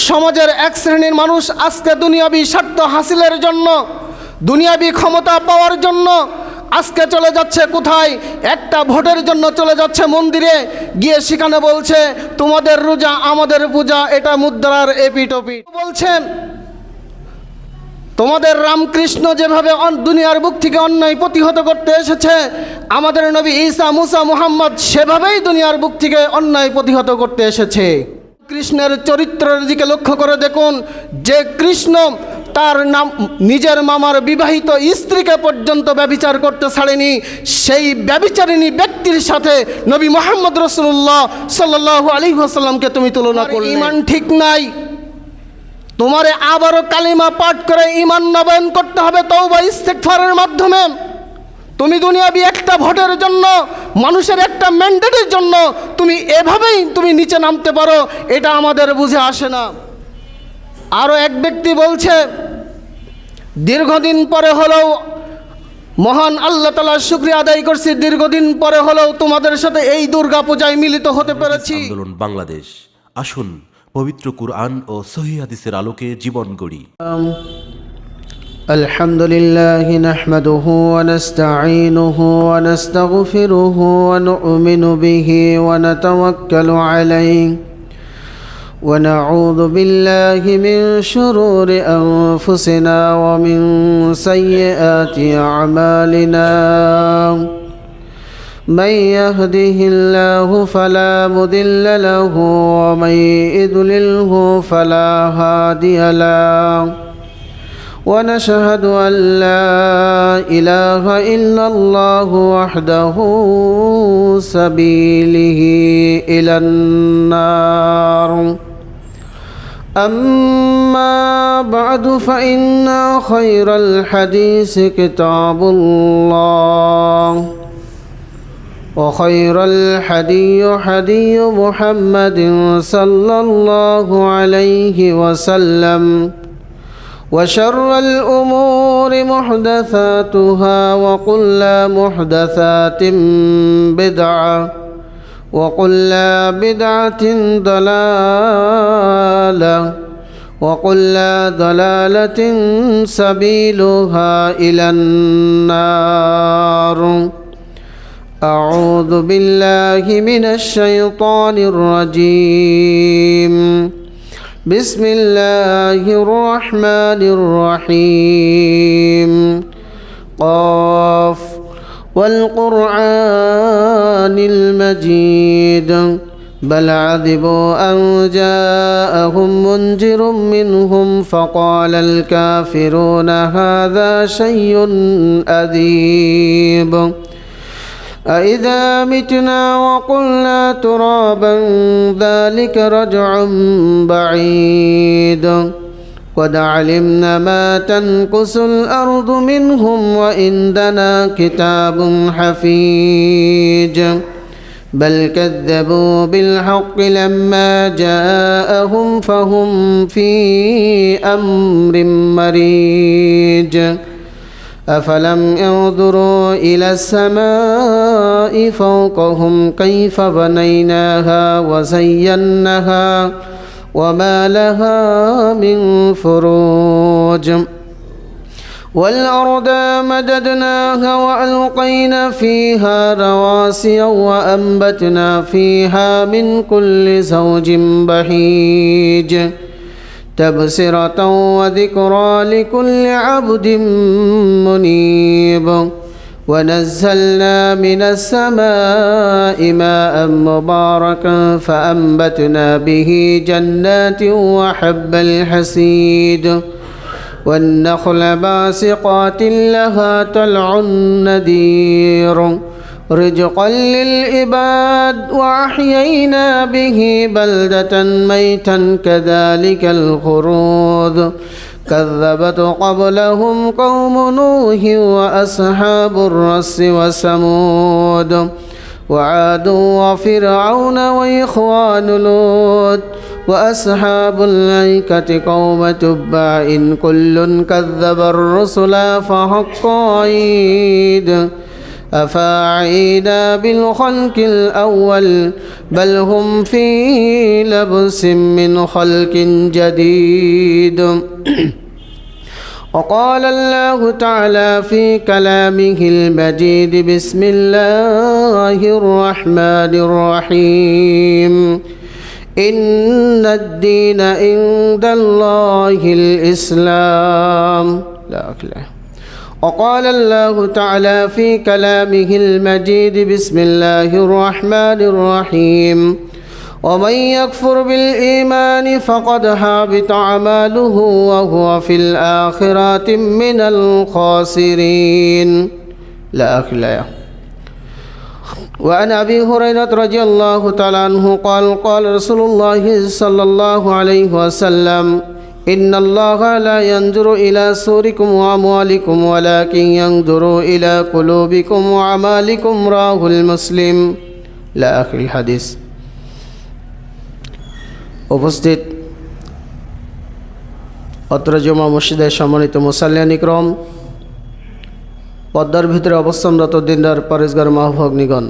সমাজের এক শ্রেণীর মানুষ আজকে দুনিয়াবি স্বার্থ হাসিলের জন্য, দুনিয়াবি ক্ষমতা পাওয়ার জন্য আজকে চলে যাচ্ছে কোথায়? একটা ভোটের জন্য চলে যাচ্ছে মন্দিরে, গিয়ে সেখানে বলছে তোমাদের রোজা আমাদের পূজা, এটা মুদ্রার এপিটোপিট। বলছেন তোমাদের রামকৃষ্ণ যেভাবে দুনিয়ার বুক থেকে অন্যায় প্রতিহত করতে এসেছে, আমাদের নবী ঈসা মুসা মুহাম্মদ সেভাবেই দুনিয়ার বুক থেকে অন্যায় প্রতিহত করতে এসেছে। কৃষ্ণের চরিত্রের দিকে লক্ষ্য করে দেখুন, যে কৃষ্ণ তার নিজের মামার বিবাহিত স্ত্রীকে পর্যন্ত ব্যভিচার করতে ছাড়েনি, সেই ব্যভিচারিণী ব্যক্তির সাথে নবী মুহাম্মদ রাসূলুল্লাহ সাল্লাল্লাহু আলাইহি ওয়াসাল্লামকে তুমি তুলনা করলে। ঈমান ঠিক নাই, তোমারে আবারও কালিমা পাঠ করে ঈমান নবায়ন করতে হবে তওবা ইস্তেগফারের মাধ্যমে। তুমি দুনিয়াবি একটা ভোটের জন্য, মানুষের একটা ম্যান্ডেটের জন্য তুমি এভাবেই তুমি নিচে নামতে পারো, এটা আমাদের বুঝে আসে না। আরও এক ব্যক্তি বলছে, দীর্ঘদিন পরে হলেও মহান আল্লাহ তাআলার শুকরিয়া আদায় করছি, দীর্ঘদিন পরে হলেও তোমাদের সাথে এই দুর্গা পূজায় মিলিত হতে পেরেছি। আন্দোলন বাংলাদেশ, আসুন পবিত্র কুরআন ও সহিহ হাদিসের আলোকে জীবন গড়ি। আলহামদুলিল্লাহ নাহমাদুহু ওয়া নাস্তাঈনুহু ওয়া নাস্তাগফিরুহু ওয়া নু'মিনু বিহি ওয়া নাতাওয়াক্কালু আলাইহি ওয়া নাউযু বিল্লাহি মিন শুরুরি আনফুসিনা ওয়া মিন সাইয়্যাতি আ'মালিনা। من يهده الله فلا مضل له ومن يضلله فلا هادي له ونشهد أن لا إله إلا الله وحده سبيله إلى النار. أما بعد فإن خير الحديث كتاب الله وخير الحدي حدي محمد صلى الله عليه وسلم وشر الأمور محدثاتها وكل محدثات بدعة وكل بدعة ضلالة وكل ضلالة سبيلها إلى النار. أعوذ بالله من الشيطان الرجيم. بسم الله الرحمن الرحيم. قاف والقرآن المجيد بل عذبوا أن جاءهم منذر منهم فقال الكافرون هذا شيء عظيم. أإذا متنا وقلنا ترابا ذلك رجع بعيد. قد علمنا ما تنقص الأرض منهم وعندنا كتاب حفيظ. بل كذبوا بالحق لما جاءهم فهم في أمر مريج. أفلم ينظروا إلى السماء فوقهم كيف بنيناها وزيناها وما لها من فروج. والأرض مددناها وألقينا فيها رواسي وأنبتنا فيها من كل زوج بهيج. تبصرة وذكرى لكل عبد منيب. ونزلنا من السماء ماء مباركا فأنبتنا به جنات وحب الحصيد. والنخل باسقات لها طلع نضير رزقا للعباد. وأحيينا به بلدة ميتا كذلك الخروج. كذبت قبلهم قوم نوح وأصحاب الرس وثمود وعاد وفرعون وإخوان لوط وأصحاب الأيكة قوم تبع كل كذب الرسل فحق وعيد. أفاعينا بالخلق الأول بل هم في لبس من خلق جديد وقال الله تعالى في كلامه المجيد بسم الله الرحمن الرحيم إن الدين عند الله الإسلام لا أكله وقال الله تعالى في كلامه المجيد بسم الله الرحمن الرحيم ومن يكفر بالإيمان فقد حبط عمله وهو في الآخرة من الخاسرين لا أكله وعن أبي هريرة رضي الله تعالى عنه قال قال رسول الله صلى الله عليه وسلم إن الله لا ينظر إلى صوركم وأموالكم ولكن ينظر إلى قلوبكم وأعمالكم رواه المسلم لا آخر الحديث উপস্থিত অত্র জমা মসজিদের সম্মানিত মুসাল্লিয়ান ইকরাম, পদ্মার ভিতরে অবস্থানরত দিনদার পরেশগার মাহভগ্নিগণ,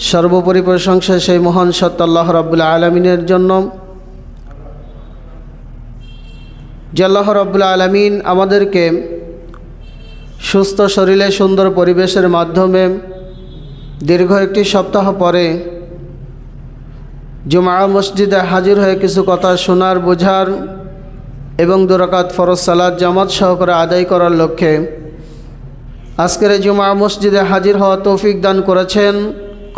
সর্বোপরি প্রশংসা সেই মহান সত্য আল্লাহ রাব্বুল আলামিনের জন্য যে আল্লাহ রাব্বুল আলামিন আমাদেরকে সুস্থ শরীরে সুন্দর পরিবেশের মাধ্যমে দীর্ঘ একটি সপ্তাহ পরে জুমা মসজিদে হাজির হয়ে কিছু কথা শোনার, বোঝার এবং 2 রাকাত ফরজ সালাত জামাত সহকারে আদায় করার লক্ষ্যে আজকের জুমা মসজিদে হাজির হওয়া তৌফিক দান করেছেন,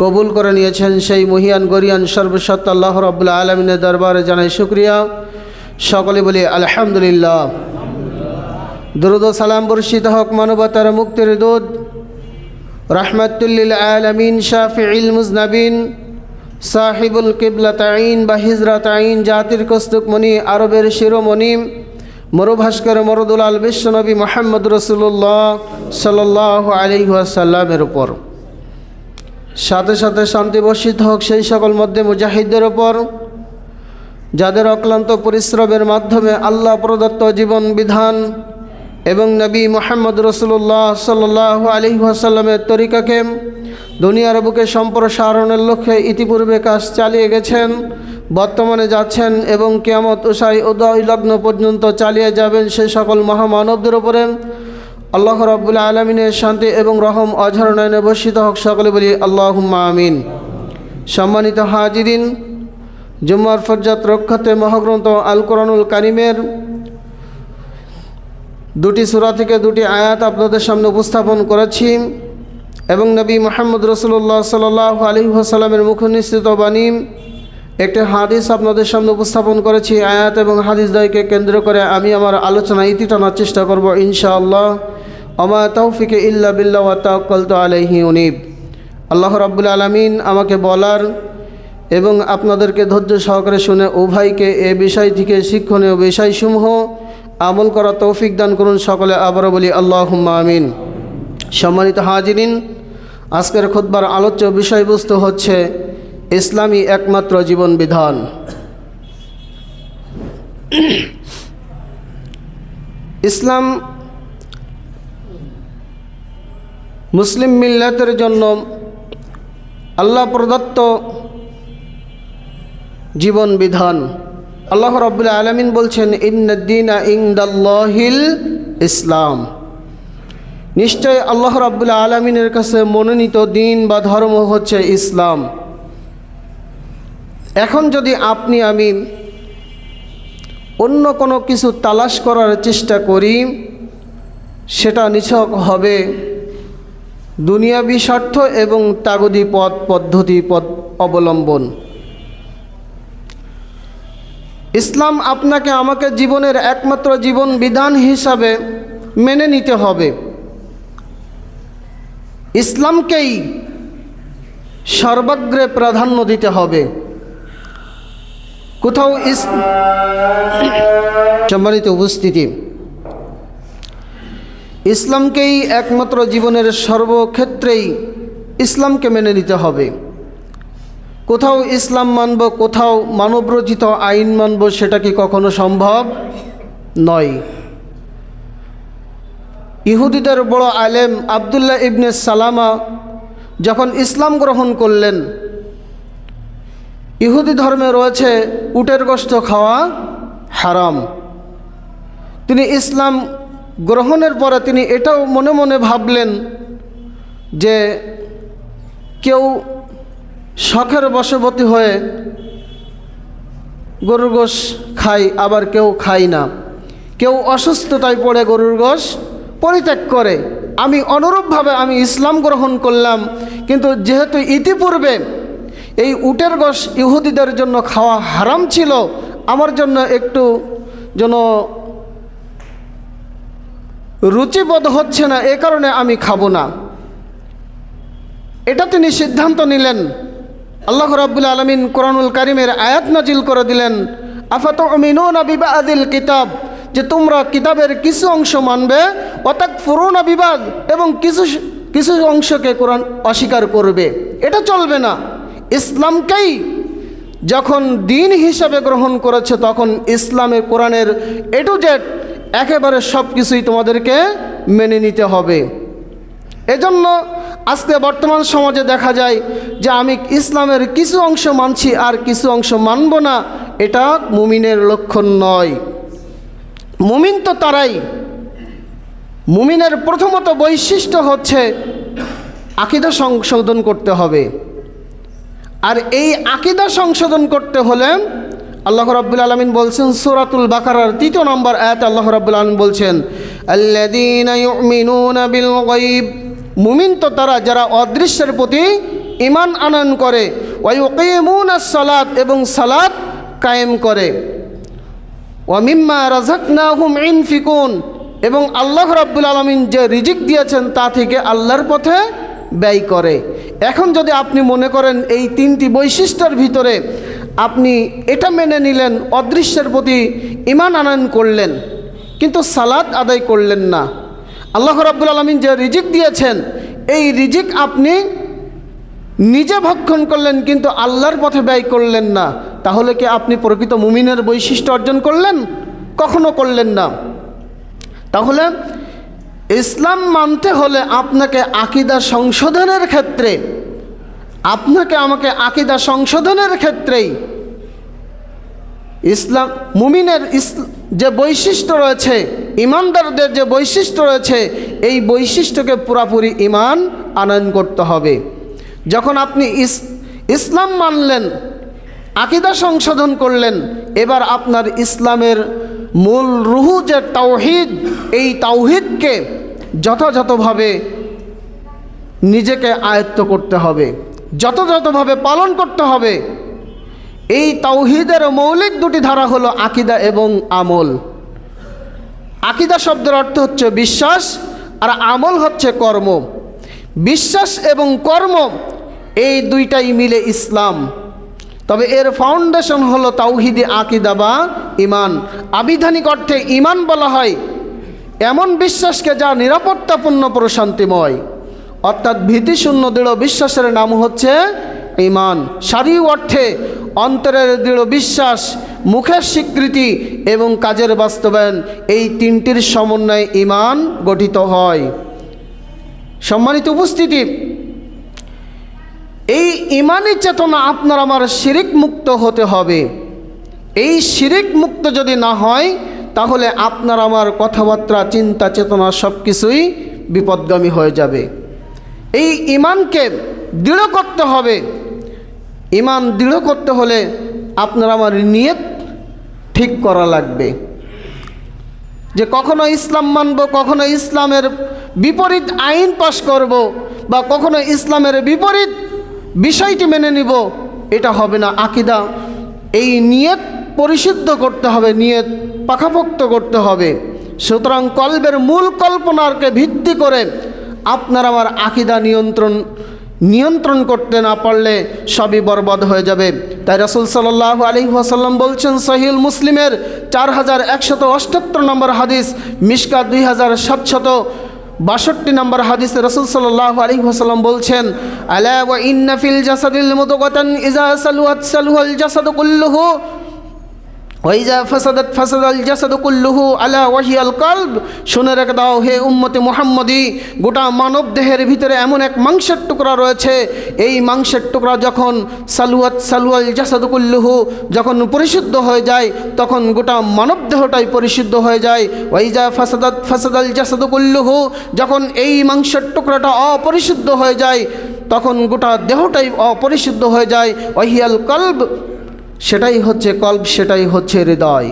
কবুল করে নিয়েছেন সেই মহিয়ান গরিয়ান সর্বসত্তা আল্লাহ রাব্বুল আলামিনের দরবারে জানাই শুকরিয়া। সকলে বলি আলহামদুলিল্লাহ। দরুদ ও সালাম বর্ষিত হোক মানবতার মুক্তির দূত রাহমাতুল লিল আলামিন শাফিউল মুজনাবিন সাহিবুল কিবলাতাইন বা হিজরাতাইন, জাতির কৌতুকমণি, আরবের শিরোমণি, মরুভাস্কর মরদুলাল বিশ্বনবী মুহাম্মদ রাসূলুল্লাহ সাল্লাল্লাহু আলাইহি ওয়াসাল্লামের উপর, সাথে সাথে শান্তি বর্ষিত হোক সেই সকল মধ্যে মুজাহিদদের উপর যাদের অক্লান্ত পরিশ্রমের মাধ্যমে আল্লাহ প্রদত্ত জীবন বিধান এবং নবী মুহাম্মদ রাসূলুল্লাহ সাল্লাল্লাহু আলাইহি ওয়াসাল্লামের তরিকাকে দুনিয়ার বুকে সম্প্রসারণের লক্ষ্যে ইতিপূর্বে কাজ চালিয়ে গেছেন, বর্তমানে যাচ্ছেন এবং কিয়ামত উসাই উদয় লগ্ন পর্যন্ত চালিয়ে যাবেন সেই সকল মহামানবদের উপরে আল্লাহ রাব্বুল আলামিনের শান্তি এবং রহম অঝরণয়নে বর্ষিত হোক। সকলে বলি আল্লাহুম্মা আমিন। সম্মানিত হাজিরিন, জুম্মার ফরজাত রক্ষাতে মহাগ্রন্থ আল কোরআনুল কারীমের 2টি সূরা থেকে 2টি আয়াত আপনাদের সামনে উপস্থাপন করেছি এবং নবী মুহাম্মদ রাসূলুল্লাহ সাল্লাল্লাহু আলাইহি ওয়াসাল্লামের মুখনিসৃত বাণী একটি হাদিস আপনাদের সামনে উপস্থাপন করেছি। আয়াত এবং হাদিস দ্বয়কে কেন্দ্র করে আমি আমার আলোচনা ইতি টানার চেষ্টা করব ইনশাআল্লাহ। ওমা তাওফিকে ইল্লা বিল্লাহ ওয়া তাওয়াক্কালতু আলাইহি উনীব। আল্লাহ রাব্বুল আলামিন আমাকে বলার এবং আপনাদেরকে ধৈর্য সহকারে শুনে উভয়কে এ বিষয় থেকে শিক্ষণীয় বিষয়সমূহ আমল করা তৌফিক দান করুন। সকলে আবারও বলি আল্লাহুম্মা আমিন। সম্মানিত হাজিরিন, আজকের খুতবার আলোচ্য বিষয়বস্তু হচ্ছে ইসলামী একমাত্র জীবন বিধান। ইসলাম মুসলিম মিল্লাতের জন্য আল্লাহ প্রদত্ত জীবন বিধান। আল্লাহ রাব্বুল আলামিন বলছেন ইন্নাদ-দীনা ইনদাল্লাহিল ইসলাম। নিশ্চয় আল্লাহ রাব্বুল আলামিনের কাছে মনোনীত দিন বা ধর্ম হচ্ছে ইসলাম। এখন যদি আপনি আমি অন্য কোনো কিছু তালাশ করার চেষ্টা করি, সেটা নিছক হবে দুনিয়াবি স্বার্থ এবং তাগুদি পদ্ধতি অবলম্বন। ইসলাম আপনাকে আমাকে জীবনের একমাত্র জীবন বিধান হিসাবে মেনে নিতে হবে। ইসলামকেই সর্বাগ্রে প্রাধান্য দিতে হবে। কোথাও সম্মানিত উপস্থিতি, ইসলামকেই একমাত্র জীবনের সর্বক্ষেত্রেই ইসলামকে মেনে নিতে হবে। কোথাও ইসলাম মানব, কোথাও মানবরচিত আইন মানব, সেটা কি কখনো সম্ভব নয়। ইহুদিদের বড় আলেম আবদুল্লাহ ইবনে সালামা যখন ইসলাম গ্রহণ করলেন, ইহুদি ধর্মে রয়েছে উটের গোশত খাওয়া হারাম। তিনি ইসলাম গ্রহণের পরে তিনি এটাও মনে মনে ভাবলেন যে কেউ শখের বশবর্তী হয়ে গরুর গোশ খায়, আবার কেউ খায় না। কেউ অসুস্থতায় পড়ে গরুর গোশ পরিত্যাগ করে। আমি অনুরূপভাবে আমি ইসলাম গ্রহণ করলাম, কিন্তু যেহেতু ইতিপূর্বে এই উটের গোশ ইহুদিদের জন্য খাওয়া হারাম ছিল, আমার জন্য একটু যেন রুচিবোধ হচ্ছে না, এ কারণে আমি খাবো না। এটা তিনি সিদ্ধান্ত নিলেন। আল্লাহ রাব্বুল আলামিন কোরআনুল কারীমের আয়াত নাজিল করে দিলেন, আফাতুমিনুনা বিবাদিল কিতাব, যে তোমরা কিতাবের কিছু অংশ মানবে, ওয়াতাকফুরুনা বিবাদ, এবং কিছু অংশকে কোরআন অস্বীকার করবে। এটা চলবে না। ইসলামকেই যখন দিন হিসাবে গ্রহণ করেছে, তখন ইসলামের কোরআনের এ টু জেড একেবারে সব কিছুই তোমাদেরকে মেনে নিতে হবে। এজন্য আজকে বর্তমান সমাজে দেখা যায় যে আমি ইসলামের কিছু অংশ মানছি আর কিছু অংশ মানব না। এটা মুমিনের লক্ষণ নয়। মুমিন তো তারাই, মুমিনের প্রথমত বৈশিষ্ট্য হচ্ছে আকীদা সংশোধন করতে হবে। আর এই আকীদা সংশোধন করতে হলে আল্লাহ রাব্বুল আলামিন বলছেন সূরাতুল বাকারার 3 নম্বর আয়াতে আল্লাহ রাব্বুল আলামিন বলছেন, আল্লাযীনা ইউমিনুনা বিল গায়ব, মুমিন তো তারা যারা অদৃশ্যের প্রতি ঈমান আনয়ন করে, ওয়া ইউকিমুনাস সালাত, এবং সালাত কায়েম করে, ওয়া মিম্মা রাযাকনাহুম ইনফিকুন, এবং আল্লাহ রাব্বুল আলামিন যে রিজিক দিয়েছেন তা থেকে আল্লাহর পথে ব্যয় করে। এখন যদি আপনি মনে করেন এই 3টি বৈশিষ্ট্যের ভিতরে আপনি এটা মেনে নিলেন, অদৃশ্যের প্রতি ঈমান আনয়ন করলেন, কিন্তু সালাত আদায় করলেন না, আল্লাহ রাব্বুল আলামিন যে রিজিক দিয়েছেন এই রিজিক আপনি নিজে ভক্ষণ করলেন কিন্তু আল্লাহর পথে ব্যয় করলেন না, তাহলে কি আপনি প্রকৃত মুমিনের বৈশিষ্ট্য অর্জন করলেন? কখনো করলেন না। তাহলে ইসলাম মানতে হলে আপনাকে আকীদা সংশোধনের ক্ষেত্রে, আমাকে আকীদা সংশোধনের ক্ষেত্রেই ইসলাম মুমিনের যে বৈশিষ্ট্য রয়েছে, ইমানদারদের যে বৈশিষ্ট্য রয়েছে, এই বৈশিষ্ট্যকে পুরাপুরি ঈমান আনয়ন করতে হবে। যখন আপনি ইসলাম মানলেন, আকীদা সংশোধন করলেন, এবার আপনার ইসলামের মূল রুহু যে তাওহীদ, এই তাওহীদকে যথাযথভাবে নিজেকে আয়ত্ত করতে হবে, যথাযথভাবে পালন করতে হবে। এই তাওহীদের মৌলিক 2টি ধারা হলো আকীদা এবং আমল। আকীদা শব্দের অর্থ হচ্ছে বিশ্বাস, আর আমল হচ্ছে কর্ম। বিশ্বাস এবং কর্ম এই 2টাই মিলে ইসলাম। তবে এর ফাউন্ডেশন হলো তাওহীদে আকীদা বা ঈমান। আবিধানিক অর্থে ঈমান বলা হয় এমন বিশ্বাসকে যা নিরাপত্তাপূর্ণ প্রশান্তিময়, অর্থাৎ ভীতিশূন্য দৃঢ় বিশ্বাসের নাম হচ্ছে ঈমান। শারীরিক অর্থে অন্তরের দৃঢ় বিশ্বাস, মুখের স্বীকৃতি এবং কাজের বাস্তবায়ন, এই 3টির সমন্বয়ে ঈমান গঠিত হয়। সম্মানিত উপস্থিতি, এই ঈমানি চেতনা আপনার আমার শিরিক মুক্ত হতে হবে। এই শিরিক মুক্ত যদি না হয়, তাহলে আপনার আমার কথাবার্তা, চিন্তা, চেতনা সব কিছুই বিপদগামী হয়ে যাবে। এই ঈমানকে দৃঢ় করতে হবে। ঈমান দৃঢ় করতে হলে আপনার আমার নিয়ত ঠিক করা লাগবে, যে কখনো ইসলাম মানব, কখনো ইসলামের বিপরীত আইন পাশ করব, বা কখনো ইসলামের বিপরীত বিষয়টি মেনে নিব, এটা হবে না। আকীদা, এই নিয়ত পরিশুদ্ধ করতে হবে, নিয়ত পাকাপোক্ত করতে হবে। সুতরাং কলবের মূল কল্পনাকে ভিত্তি করে আপনার আমার আকীদা নিয়ন্ত্রণ করতে না পারলে সবই বরবাদ হয়ে যাবে। তাই রাসূল সাল্লাল্লাহু আলাইহি ওয়াসাল্লাম বলছেন, সহিহ মুসলিমের 4178 নম্বর হাদিস, মিশকাত 2762 নম্বর হাদিসে রাসূল সাল্লাল্লাহু আলাইহি ওয়াসাল্লাম বলছেন, আলা ওয়া ইন্না ফিল জাসাদিল মুদগাতান ইযা সালুহাত সালুহাল জাসাদু কুল্লুহু ওয়াইজা ফাসাদাত ফাসাদাল জাসাদু কুল্লুহু আলা ওয়াহিয়াল কলব। শুনে রেখে দাও হে উম্মতে মুহাম্মদি, গোটা মানব দেহের ভিতরে এমন এক মাংসের টুকরা রয়েছে, এই মাংসের টুকরা যখন সালুয়াল জাসাদু কুল্লুহু যখন পরিশুদ্ধ হয়ে যায়, তখন গোটা মানব দেহটাই পরিশুদ্ধ হয়ে যায়। ওয়াইজা ফাসাদাল জাসাদু কুল্লুহু, যখন এই মাংসের টুকরাটা অপরিশুদ্ধ হয়ে যায়, তখন গোটা দেহটাই অপরিশুদ্ধ হয়ে যায়। ওয়াহিয়াল কলব, সেটাই হচ্ছে কলব, সেটাই হচ্ছে হৃদয়।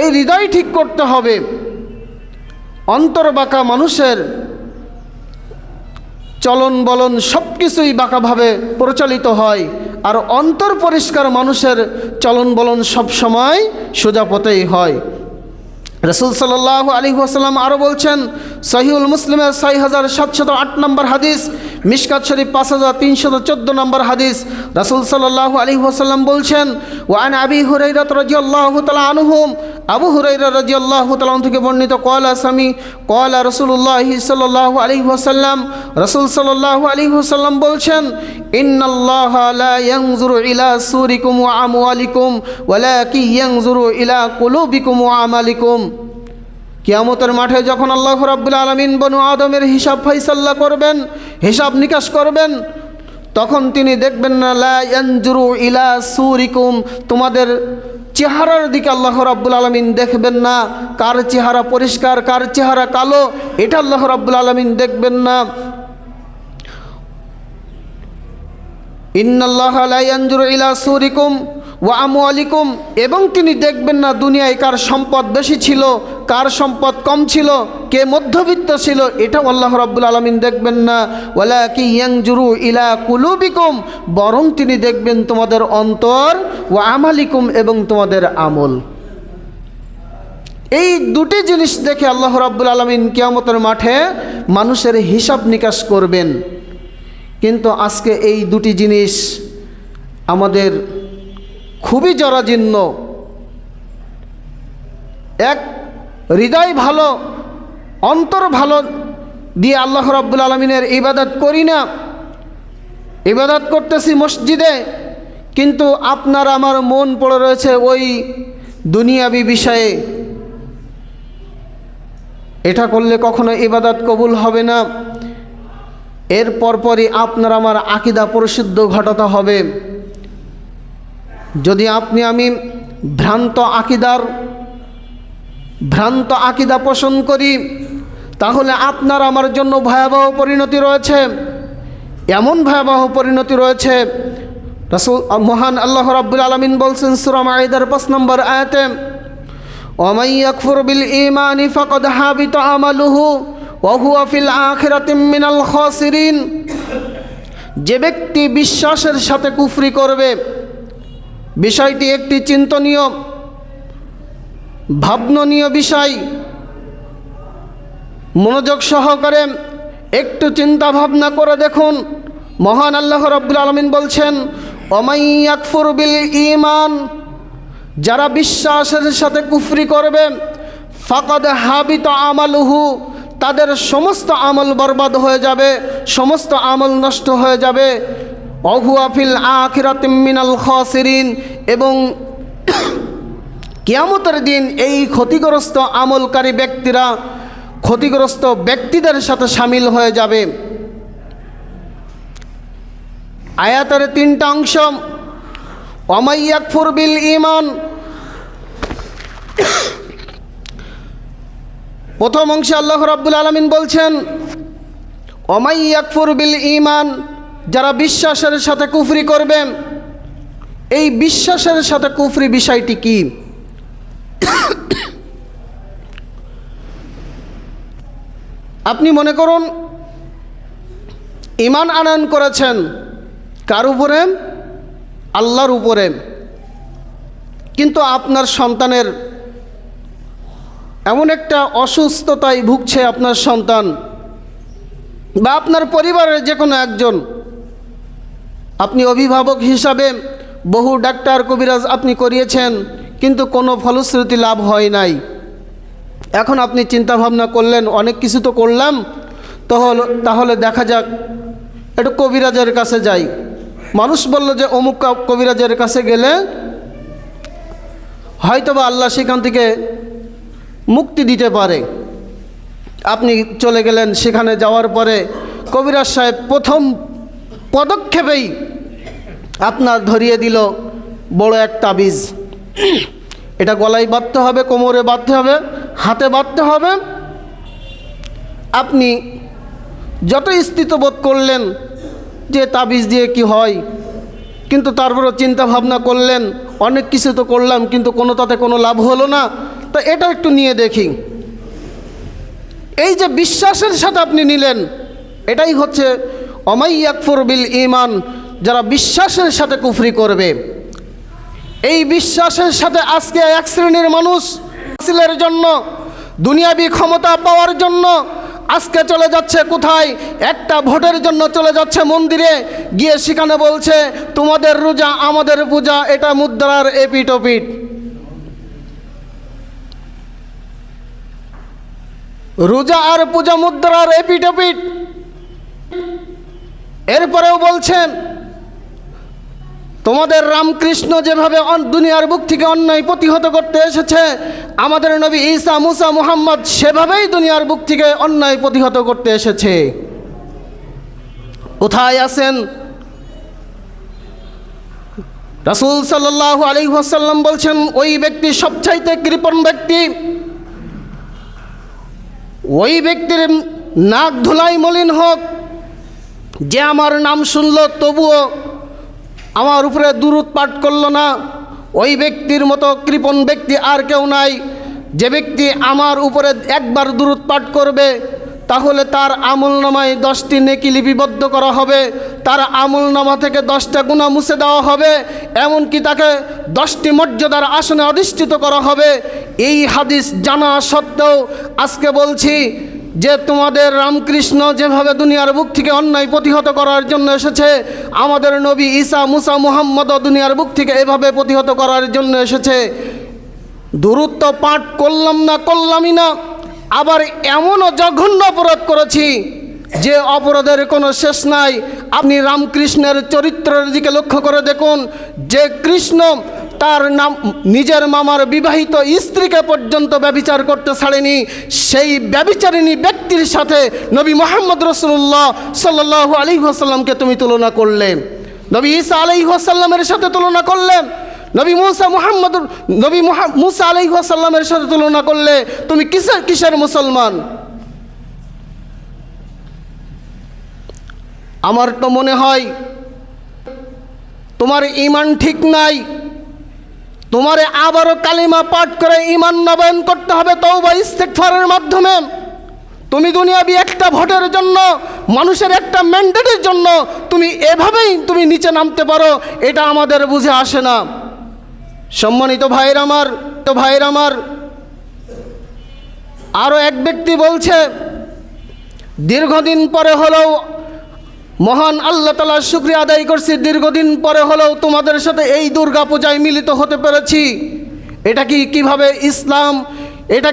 এই হৃদয় ঠিক করতে হবে। অন্তর বাঁকা মানুষের চলন বলন সব কিছুই বাঁকাভাবে প্রচলিত হয়, আর অন্তর পরিষ্কার মানুষের চলন বলন সবসময় সোজা পথেই হয়। রাসূল সাল্লাল্লাহু আলাইহি ওয়াসাল্লাম আরও বলছেন, সহিহুল মুসলিমের 6708 নম্বর হাদিস, মিশকাত শরীফ 5314 নম্বর হাদিস, রাসূল সাল্লাল্লাহু আলাইহি ওয়াসাল্লাম বলছেন, ওয়ান আবি হুরায়রা রাদিয়াল্লাহু তাআলা আনহু, আবু হুরায়রা রাদিয়াল্লাহু তাআলা থেকে বর্ণিত, ক্বালা রাসূলুল্লাহ সাল্লাল্লাহু আলাইহি ওয়াসাল্লাম, রাসূল সাল্লাল্লাহু আলাইহি ওয়াসাল্লাম বলছেন, ইন্নাল্লাহা লা ইয়ানজুরু ইলা সুরিকুম ওয়া আমওয়ালিকুম ওয়ালাকিন ইয়ানজুরু ইলা কুলুবিকুম ওয়া আমালিকুম। কিয়ামতের মাঠে যখন আল্লাহ রাব্বুল আলামিন বনু আদমের হিসাব ফয়সালা করবেন, হিসাব নিকাশ করবেন, তখন তিনি দেখবেন না লা ইয়ানজুরু ইলা সুরিকুম, তোমাদের চেহারার দিকে আল্লাহ রাব্বুল আলামিন দেখবেন না। কার চেহারা পরিষ্কার, কার চেহারা কালো, এটা আল্লাহ রাব্বুল আলামিন দেখবেন না। ইন্নাল্লাহা লা ইয়ানজুরু ইলা সুরিকুম ওয়া আমওয়ালিকুম, এবং তিনি দেখবেন না দুনিয়ায় কার সম্পদ বেশি ছিল, কার সম্পদ কম ছিল, কে মধ্যবিত্ত ছিল, এটাও আল্লাহ রাব্বুল আলামিন দেখবেন না। ওয়ালাকিন ইয়ানজুরু ইলা কুলুবিকুম, বরং তিনি দেখবেন তোমাদের অন্তর, ওয়া আমালিকুম, এবং তোমাদের আমল। এই দুটি জিনিস দেখে আল্লাহ রাব্বুল আলামিন কিয়ামতের মাঠে মানুষের হিসাব নিকাশ করবেন। কিন্তু আজকে এই দুটি জিনিস আমাদের খুবই জরাজীর্ণ। এক, হৃদয় ভালো, অন্তর ভালো দিয়ে আল্লাহ রাব্বুল আলামিনের ইবাদত করি না। ইবাদত করতেছি মসজিদে, কিন্তু আপনার আমার মন পড়ে রয়েছে ওই দুনিয়াবি বিষয়ে। এটা করলে কখনো ইবাদত কবুল হবে না। এর পরপরই আপনার আমার আকীদা পরিশুদ্ধ ঘটাতে হবে। যদি আপনি আমি ভ্রান্ত আকীদা পোষণ করি, তাহলে আপনার আমার জন্য ভয়াবহ পরিণতি রয়েছে। এমন ভয়াবহ পরিণতি রয়েছে, রাসূল মহান আল্লাহ রাব্বুল আলামিন বলছেন সূরা মাঈদার 5 নম্বর আয়াতে, ওয়ামান ইয়াকফুর বিল ঈমানি ফাকাদ হাবিতা আমালুহু ওয়া হুয়া ফিল আখিরাতি মিনাল খাসিরিন। যে ব্যক্তি বিশ্বাসের সাথে কুফরি করবে, বিষয়টি একটি চিন্তনীয় ভাবনীয় বিষয়। মনোযোগ সহকারে একটু চিন্তা ভাবনা করে দেখুন। মহান আল্লাহ রাব্বুল আলামিন বলছেন, ওয়ামান ইয়াকফুর বিল ঈমান, যারা বিশ্বাসের সাথে কুফরি করবে, ফাকাদ হাবিতা আমালুহু, তাদের সমস্ত আমল বরবাদ হয়ে যাবে, সমস্ত আমল নষ্ট হয়ে যাবে। ওহুয়া ফিল আখিরাতি মিনাল খাসিরিন, এবং কিয়ামতের দিন এই ক্ষতিগ্রস্ত আমলকারী ব্যক্তিরা ক্ষতিগ্রস্ত ব্যক্তিদের সাথে শামিল হয়ে যাবে। আয়াতের 3টা অংশ। ওয়ামান ইয়াকফুর বিল ঈমান, প্রথম অংশে আল্লাহ রাব্বুল আলামিন বলছেন, ওয়ামান ইয়াকফুর বিল ঈমান, যারা বিশ্বাসের সাথে কুফরি করবে। এই বিশ্বাসের সাথে কুফরি বিষয়টি কি? আপনি মনে করুন ঈমান আনয়ন করেছেন কার উপরে? আল্লাহর উপরে। কিন্তু আপনার সন্তানের এমন একটা অসুস্থতায় ভুগছে আপনার সন্তান, বা আপনার পরিবারের যে কোনো একজন, আপনি অভিভাবক হিসাবে বহু ডাক্তার কবিরাজ আপনি করিয়েছেন, কিন্তু কোনো ফলশ্রুতি লাভ হয় নাই। এখন আপনি চিন্তা ভাবনা করলেন অনেক কিছু তো করলাম, তাহলে দেখা যাক একটু কবিরাজের কাছে যাই। মানুষ বলল যে অমুক কবিরাজের কাছে গেলে হয়তোবা আল্লাহ সেখান থেকে মুক্তি দিতে পারে। আপনি চলে গেলেন, সেখানে যাওয়ার পরে কবিরাজ সাহেব প্রথম পদক্ষেপেই আপনার ধরিয়ে দিল বড় এক তাবিজ। এটা গলায় বাঁধতে হবে, কোমরে বাঁধতে হবে, হাতে বাঁধতে হবে। আপনি যত স্থিতবোধ করলেন যে তাবিজ দিয়ে কি হয়, কিন্তু তারপরও চিন্তা ভাবনা করলেন অনেক কিছু তো করলাম, কিন্তু তাতে কোনো লাভ হলো না, তো এটা একটু নিয়ে দেখি। এই যে বিশ্বাসের সাথে আপনি নিলেন, এটাই হচ্ছে অমাই ইয়াকফুর বিল ঈমান, যারা বিশ্বাসের সাথে কুফরি করবে। এই বিশ্বাসের সাথে আজকে এক শ্রেণীর মানুষ হাসিলের জন্য, দুনিয়াবি ক্ষমতা পাওয়ার জন্য আজকে চলে যাচ্ছে কোথায়? একটা ভোটের জন্য চলে যাচ্ছে মন্দিরে, গিয়ে সেখানে বলছে তোমাদের রোজা আমাদের পূজা, এটা মুদ্রার এপিট ওপিট। রোজা আর পূজা মুদ্রার এপিট ওপিট। এরপরেও বলছেন তোমাদের রামকৃষ্ণ যেভাবে দুনিয়ার বুক থেকে অন্যায় প্রতিহত করতে এসেছে, আমাদের নবী ঈসা মুসা মুহাম্মদ সেভাবেই দুনিয়ার বুক থেকে অন্যায় প্রতিহত করতে এসেছে। কোথায় আছেন? রাসূল সাল্লাল্লাহু আলাইহি ওয়াসাল্লাম বলছেন ওই ব্যক্তি সবচাইতে কৃপণ ব্যক্তি, ওই ব্যক্তির নাক ধুলাই মলিন হোক, যে আমার নাম শুনল তবুও আমার উপরে দুরূদ পাঠ করল না। ওই ব্যক্তির মতো কৃপণ ব্যক্তি আর কেউ নাই। যে ব্যক্তি আমার উপরে একবার দুরূদ পাঠ করবে, তাহলে তার আমলনামায় 10টি নেকি লিপিবদ্ধ করা হবে, তার আমলনামা থেকে 10টা গুনাহ মুছে দেওয়া হবে, এমনকি তাকে 10টি মর্যাদার আসনে অধিষ্ঠিত করা হবে। এই হাদিস জানা সত্ত্বেও আজকে বলছি যে তোমাদের রামকৃষ্ণ যেভাবে দুনিয়ার বুক থেকে অন্যায় প্রতিহত করার জন্য এসেছে, আমাদের নবী ঈসা মুসা মুহাম্মদও দুনিয়ার বুক থেকে এভাবে প্রতিহত করার জন্য এসেছে। দুরূদ তো পাঠ করলাম না, করলামই না, আবার এমনও জঘন্য অপরাধ করেছি যে অপরাধের কোনো শেষ নাই। আপনি রামকৃষ্ণের চরিত্রের দিকে লক্ষ্য করে দেখুন, যে কৃষ্ণ তার নিজের মামার বিবাহিত স্ত্রীকে পর্যন্ত ব্যভিচার করতে ছাড়েনি, সেই ব্যভিচারিণী ব্যক্তির সাথে নবী মুহাম্মদ রাসূলুল্লাহ সাল্লাল্লাহু আলাইহি ওয়াসাল্লামকে তুমি তুলনা করলে, নবী ঈসা আলাইহি ওয়াসাল্লামের সাথে তুলনা করলে, নবী মুসা আলাইহি ওয়াসাল্লামের সাথে তুলনা করলে, তুমি কিসের মুসলমান? আমার তো মনে হয় তোমার ঈমান ঠিক নাই। তোমারে আবারও কালিমা পাঠ করে ঈমান নবায়ন করতে হবে তওবা ইস্তেগফারের মাধ্যমে। তুমি দুনিয়াবি একটা ভোটের জন্য, মানুষের একটা ম্যান্ডেটের জন্য তুমি এভাবেই তুমি নিচে নামতে পারো, এটা আমাদের বুঝে আসে না। সম্মানিত ভাইয়ের আমার, আরও এক ব্যক্তি বলছে দীর্ঘদিন পরে হলেও মহান আল্লাহ তাআলার শুকরিয়া আদায় করছি, দীর্ঘদিন পরে হলেও তোমাদের সাথে এই দুর্গা পূজায় মিলিত হতে পেরেছি। এটা কিভাবে ইসলাম, এটা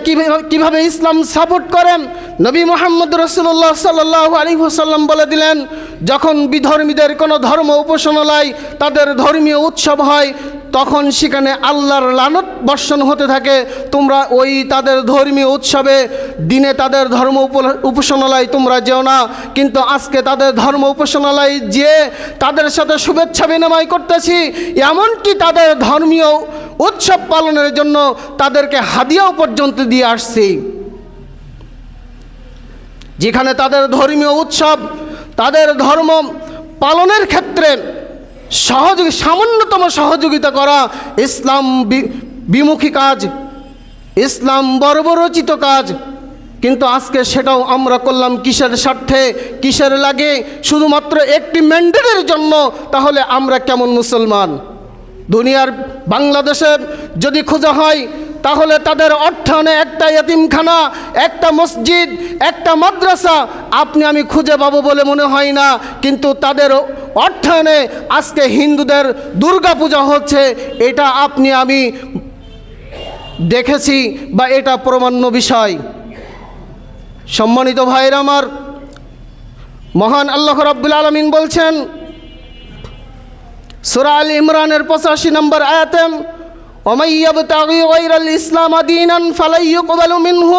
কিভাবে ইসলাম সাপোর্ট করেন? নবী মুহাম্মদ রাসূলুল্লাহ সাল্লাল্লাহু আলাইহি ওয়াসাল্লাম বলে দিলেন, যখন বিধর্মীদের কোনো ধর্ম উপাসনালয় তাদের ধর্মীয় উৎসব হয়, তখন সেখানে আল্লাহর লানত বর্ষণ হতে থাকে। তোমরা ওই তাদের ধর্মীয় উৎসবে দিনে তাদের ধর্ম উপাসনালয় তোমরা যেও না, কিন্তু আজকে তাদের ধর্ম উপাসনালয় যে তাদের সাথে শুভেচ্ছা বিনিময় করতেছি, এমনকি তাদের ধর্মীয় উৎসব পালনের জন্য তাদেরকে হাদিয়াও পর্যন্ত দিয়ে আসছি। যেখানে তাদের ধর্মীয় উৎসব, তাদের ধর্ম পালনের ক্ষেত্রে সামান্যতম সহযোগিতা করা ইসলাম বিমুখী কাজ, ইসলাম বর্বরচিত কাজ। কিন্তু আজকে সেটাও আমরা করলাম কিসের স্বার্থে, কিসের লাগে? শুধুমাত্র একটি ম্যান্ডেটের জন্য। তাহলে আমরা কেমন মুসলমান? দুনিয়ার বাংলাদেশে যদি খোঁজা হয়, তাহলে তাদের অর্থায়নে একটা ইয়াতিমখানা, একটা মসজিদ, একটা মাদ্রাসা আপনি আমি খুঁজে পাবো বলে মনে হয় না। কিন্তু তাদের অর্থায়নে আজকে হিন্দুদের দুর্গা পূজা হচ্ছে, এটা আপনি আমি দেখেছি, বা এটা প্রমাণ্য বিষয়। সম্মানিত ভাইয়ের আমার, মহান আল্লাহ রাব্বুল আলামিন বলছেন সূরা আল ইমরানের 85 নম্বর আয়াতে, ومن يبتغي غير الإسلام دينا فلن يقبل منه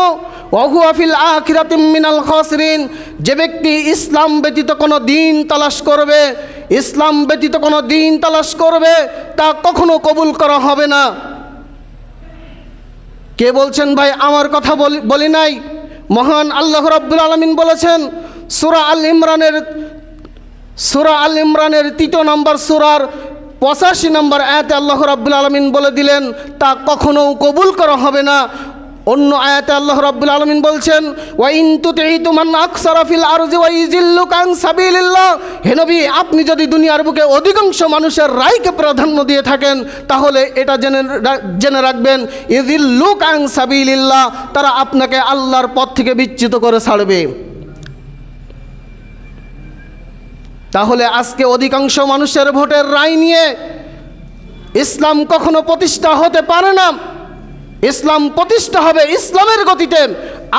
وهو في الآخرة من الخاسرين। যে ব্যক্তি ইসলাম ব্যতীত কোনো দিন তালাশ করবে, ইসলাম ব্যতীত কোনো দিন তালাশ করবে, তা কখনো কবুল করা হবে না। কে বলছেন ভাই? আমার কথা বলি নাই, মহান আল্লাহ রাব্বুল আলামিন বলেছেন সূরা আল ইমরানের 3 নম্বর সূরার 85 নম্বর আয়াতে আল্লাহ রাব্বুল আলামিন বলে দিলেন তা কখনো কবুল করা হবে না। অন্য আয়াতে আল্লাহ রাব্বুল আলামিন বলছেন ওয়া ইন তুতিউ মান আকসারা ফিল আরজি ওয়া ইযিল্লুকা আন সাবিলিল্লাহ। হে নবী, আপনি যদি দুনিয়ার বুকে অধিকাংশ মানুষের রায়কে প্রাধান্য দিয়ে থাকেন তাহলে এটা জেনে রাখবেন ইযিল্লুকা আন সাবিলিল্লাহ, তারা আপনাকে আল্লাহর পথ থেকে বিচ্যুত করে ছাড়বে। তাহলে আজকে অধিকাংশ মানুষের ভোটের রায় নিয়ে ইসলাম কখনো প্রতিষ্ঠা হতে পারে না। ইসলাম প্রতিষ্ঠা হবে ইসলামের গতিতে।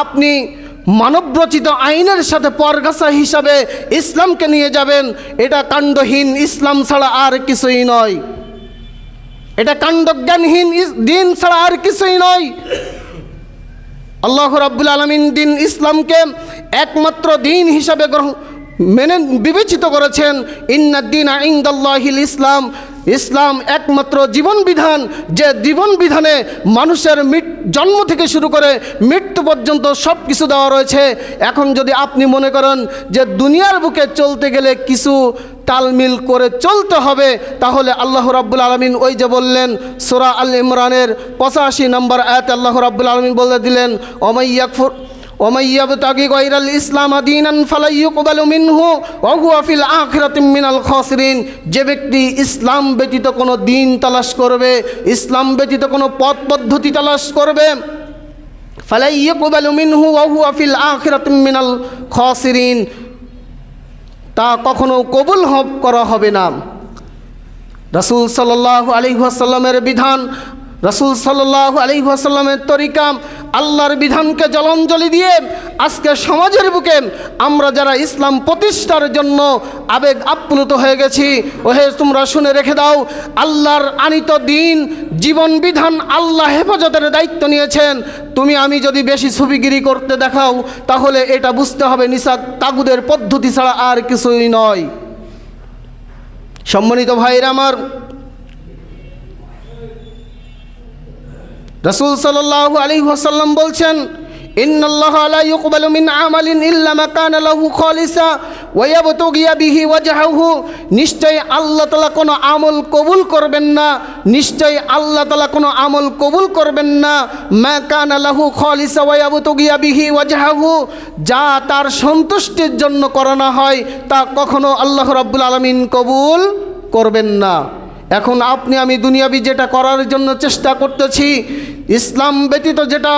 আপনি মানবরচিত আইনের সাথে পরগাছা হিসাবে ইসলামকে নিয়ে যাবেন, এটা কাণ্ডহীন ইসলাম ছাড়া আর কিছুই নয়, এটা কাণ্ডজ্ঞানহীন দিন ছাড়া আর কিছুই নয়। আল্লাহ রাব্বুল আলামিন দিন ইসলামকে একমাত্র দিন হিসাবে মেনে বিবেচিত করেছেন। ইন্নাদ-দীনা ইনদাল্লাহিল ইসলাম, ইসলাম একমাত্র জীবন বিধান, যে জীবন বিধানে মানুষের জন্ম থেকে শুরু করে মৃত্যু পর্যন্ত সব কিছু দেওয়া রয়েছে। এখন যদি আপনি মনে করেন যে দুনিয়ার বুকে চলতে গেলে কিছু তালমিল করে চলতে হবে, তাহলে আল্লাহ রাব্বুল আলামিন ওই যে বললেন সূরা আল ইমরানের 85 নম্বর আয়াতে আল্লাহ রাব্বুল আলামিন বলে দিলেন ومن يبتغي غير الإسلام دينا فلن يقبل منه وهو في الآخرة من الخاسرين। যে ব্যক্তি ইসলাম ব্যতীত কোনো দিন তালাশ করবে, ইসলাম ব্যতীত কোনো পথ পদ্ধতি তালাশ করবে, فلن يقبل منه وهو في الآخرة من الخاسرين, তা কখনো কবুল করা হবে না। রাসূল সাল্লাল্লাহু আলাইহি ওয়াসাল্লামের বিধান, রাসূল সাল্লাল্লাহু আলাইহি ওয়াসাল্লামের তরিকা, আল্লাহর বিধানকে জলাঞ্জলি দিয়ে আজকে সমাজের বুকে আমরা যারা ইসলাম প্রতিষ্ঠার জন্য আবেগ আপ্লুত হয়ে গেছি, ওহে তোমরা শুনে রেখে দাও, আল্লাহর আনিত দিন জীবন বিধান আল্লাহ হেফাজতের দায়িত্ব নিয়েছেন। তুমি আমি যদি বেশি ছবিগিরি করতে দেখাও তাহলে এটা বুঝতে হবে নিছক তাগুদের পদ্ধতি ছাড়া আর কিছুই নয়। সম্মানিত ভাইরা আমার, রাসূল সাল্লাল্লাহু আলাইহি ওয়াসাল্লাম বলছেন ইন্নাল্লাহা লা ইয়ুকবালু মিন আমালিন ইল্লা মা কানা লাহু খালিসা ওয়া ইয়াবতাগি বিহি ওয়াজহাহু। নিশ্চয় আল্লাহ তাআলা কোনো আমল কবুল করবেন না, নিশ্চয় আল্লাহ তাআলা কোনো আমল কবুল করবেন না মা কানা লাহু খালিসা ওয়া ইয়াবতাগি বিহি ওয়াজহাহু, যা তার সন্তুষ্টির জন্য করানো হয় তা কখনো আল্লাহ রাব্বুল আলামিন কবুল করবেন না। এখন আপনি আমি দুনিয়াবি যেটা করার জন্য চেষ্টা করতেছি, ইসলাম ব্যতীত যেটা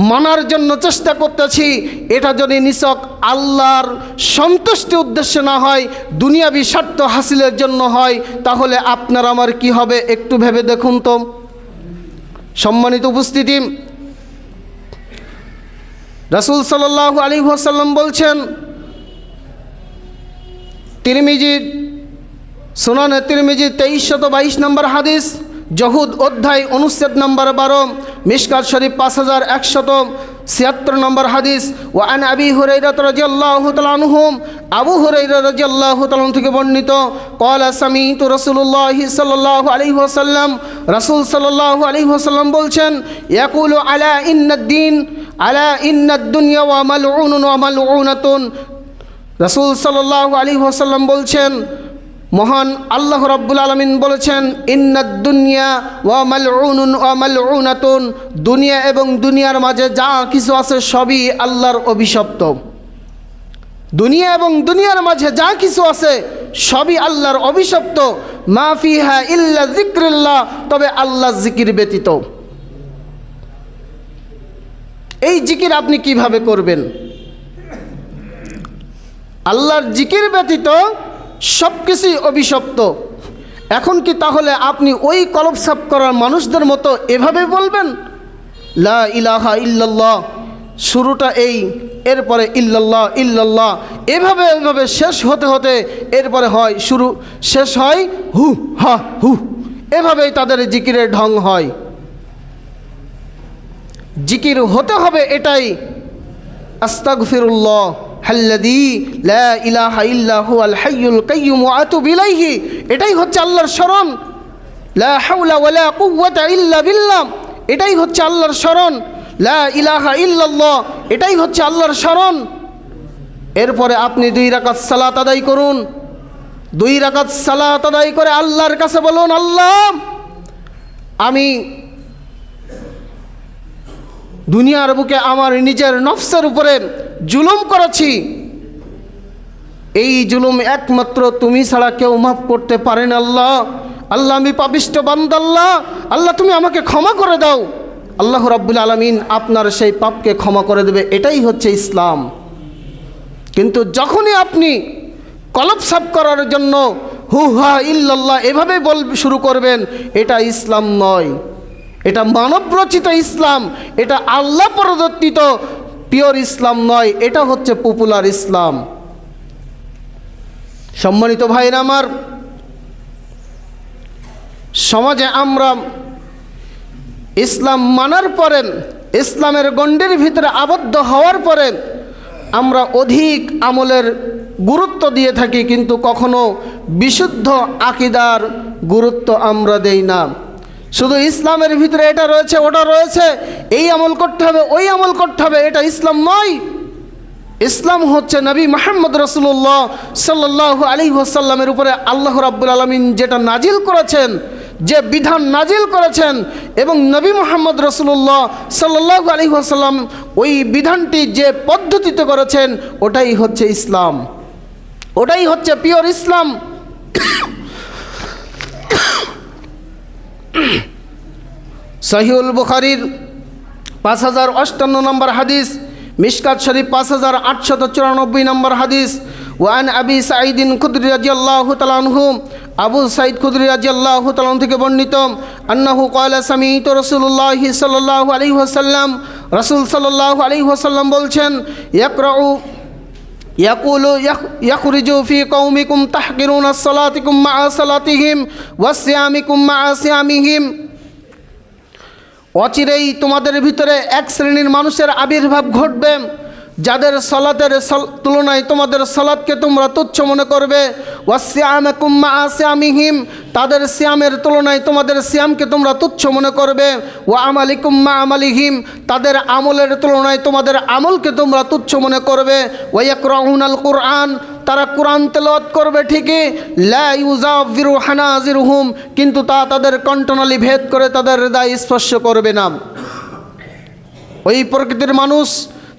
মানার জন্য চেষ্টা করতেছি, এটা যদি নিছক আল্লাহর সন্তুষ্টি উদ্দেশ্যে না হয়, দুনিয়াবি স্বার্থ হাসিলের জন্য হয়, তাহলে আপনার আমার কি হবে একটু ভেবে দেখুন তো। সম্মানিত উপস্থিতি, রাসূল সাল্লাল্লাহু আলাইহি ওয়াসাল্লাম বলছেন, তিরমিজি সুনানে তিরমিজি 2322 নম্বর হাদিস, জহুদ অধ্যায় অনুচ্ছেদ নম্বর 12, মিশকাত শরীফ 5176 নম্বর হাদিস। ওয়া আন আবি হুরায়রা রাদিয়াল্লাহু তাআলা আনহু, আবু হুরায়রা রাদিয়াল্লাহু তাআলা থেকে বর্ণিত, ক্বালা সামিতু রাসূলুল্লাহি সাল্লাল্লাহু আলাইহি ওয়াসাল্লাম, রাসূল সাল্লাল্লাহু আলাইহি ওয়াসাল্লাম বলছেন, ইয়াকুলু আলা ইন্নাদ দুনিয়া ওয়া মালউনুন ওয়া মালউনাতুন। রাসূল সাল্লাল্লাহু আলাইহি ওয়াসাল্লাম বলছেন, মহান আল্লাহ রাব্বুল আলামিন বলেছেন, ইন্নাদ দুনিয়া ওয়া মালউনুন ওয়া মালউনাতুন, দুনিয়া এবং দুনিয়ার মাঝে যা কিছু আছে সবই আল্লাহর অভিশপ্ত। দুনিয়া এবং দুনিয়ার মাঝে যা কিছু আছে সবই আল্লাহর অভিশপ্ত। মা ফিহা ইল্লা যিকরুল্লাহ, তবে আল্লাহর জিকির ব্যতীত। এই জিকির আপনি কিভাবে করবেন? আল্লাহর জিকির ব্যতীত সব কিছুই অভিশপ্ত। এখন কি তাহলে আপনি ওই কলব সাফ করার মানুষদের মতো এভাবে বলবেন লা ইলাহা ইল্লাল্লাহ, শুরুটা এই, এরপরে ইল্লাল্লাহ ইল্লাল্লাহ, এভাবে শেষ হতে হতে এরপরে হয় শেষ হয় হু হা হু, এভাবেই তাদের জিকিরের ঢং হয়। জিকির হতে হবে এটাই, আস্তাগফিরুল্লাহ হাল্লাযী লা ইলাহা ইল্লা হুয়াল হাইয়ুল কাইয়্যুম ওয়া আতুবু ইলাইহি, এটাই হচ্ছে আল্লাহর শরণ। লা হাওলা ওয়ালা কুওয়াতা ইল্লা বিল্লাহ, এটাই হচ্ছে আল্লাহর শরণ। লা ইলাহা ইল্লাল্লাহ, এটাই হচ্ছে আল্লাহর শরণ। এরপরে আপনি 2 রাকাত সালাত আদায় করুন। 2 রাকাত সালাত আদায় করে আল্লাহর কাছে বলুন, আল্লাহ আমি দুনিয়ার বুকে আমার নিজের নফসের উপরে জুলুম করেছি, এই জুলুম একমাত্র তুমি ছাড়া কেউ মাফ করতে পারেন। আল্লাহ আল্লাহ আমি পাপিষ্ঠ বান্দা, আল্লাহ তুমি আমাকে ক্ষমা করে দাও। আল্লাহ রাব্বুল আলামিন আপনার সেই পাপকে ক্ষমা করে দেবে, এটাই হচ্ছে ইসলাম। কিন্তু যখনই আপনি কলব সাফ করার জন্য হু হা ইল্লাল্লাহ এভাবে শুরু করবেন, এটা ইসলাম নয়, এটা মানব রচিত ইসলাম, এটা আল্লাহ প্রদত্তিত পিওর ইসলাম নয়, এটা হচ্ছে পপুলার ইসলাম। সম্মানিত ভাইরা আমার, সমাজে আমরা ইসলাম মানার পরে, ইসলামের গণ্ডির ভিতরে আবদ্ধ হওয়ার পরে আমরা অধিক আমলের গুরুত্ব দিয়ে থাকি, কিন্তু কখনো বিশুদ্ধ আকীদার গুরুত্ব আমরা দেই না। শুধু ইসলামের ভিতরে এটা রয়েছে ওটা রয়েছে, এই আমল করতে হবে ওই আমল করতে হবে, এটা ইসলাম নয়। ইসলাম হচ্ছে নবী মুহাম্মদ রাসূলুল্লাহ সাল্লাল্লাহু আলাইহি ওয়াসাল্লামের উপরে আল্লাহ রাব্বুল আলামিন যেটা নাজিল করেছেন, যে বিধান নাজিল করেছেন, এবং নবী মুহাম্মদ রাসূলুল্লাহ সাল্লাল্লাহু আলাইহি ওয়াসাল্লাম ওই বিধানটি যে পদ্ধতিতে করেছেন, ওটাই হচ্ছে ইসলাম, ওটাই হচ্ছে পিওর ইসলাম। সহিহুল বুখারীর 5058 নম্বর হাদিস, মিশকাত শরীফ 5894 নম্বর হাদিস। ওয়ান আবি সাঈদিন খুদরি রাদিয়াল্লাহু তাআলা আনহু, আবু সাঈদ খুদরি রাদিয়াল্লাহু তাআলা থেকে বর্ণিত, আন্নাহু ক্বালা সামি'তু রাসূলুল্লাহি সাল্লাল্লাহু আলাইহি ওয়াসাল্লাম, রাসূল সাল্লাল্লাহু আলাইহি ওয়াসাল্লাম বলছেন, ইয়াকুলু ইয়াখরুজু ফি কওমিকুম তাহকিরুনা সালাতিকুম মা'a সালাতিহিম ওয়া সিয়ামিকুম মা'a সিয়ামিহিম, অচিরেই তোমাদের ভিতরে এক শ্রেণীর মানুষের আবির্ভাব ঘটবে, যাদের সালাতের তুলনায় তোমাদের সালাতকে তোমরা তুচ্ছ মনে করবে। ওয়া সিয়ামাকুম মা'a সিয়ামিহিম, তাদের সিয়ামের তুলনায় তোমাদের সিয়ামকে তোমরা তুচ্ছ মনে করবে। ওয়া আমালিকুম মা'a আমালিহিম, তাদের আমলের তুলনায় তোমাদের আমলকে তোমরা তুচ্ছ মনে করবে। ওয়া ইয়াকরাউনাল কুরআন, তারা কোরআন তেলাওয়াত করবে ঠিকই, লা ইউজাফিরু হানাজিরুহুম, কিন্তু তা তাদের কণ্ঠনালী ভেদ করে তাদের হৃদয় স্পর্শ করবে না। ওই প্রকৃতির মানুষ,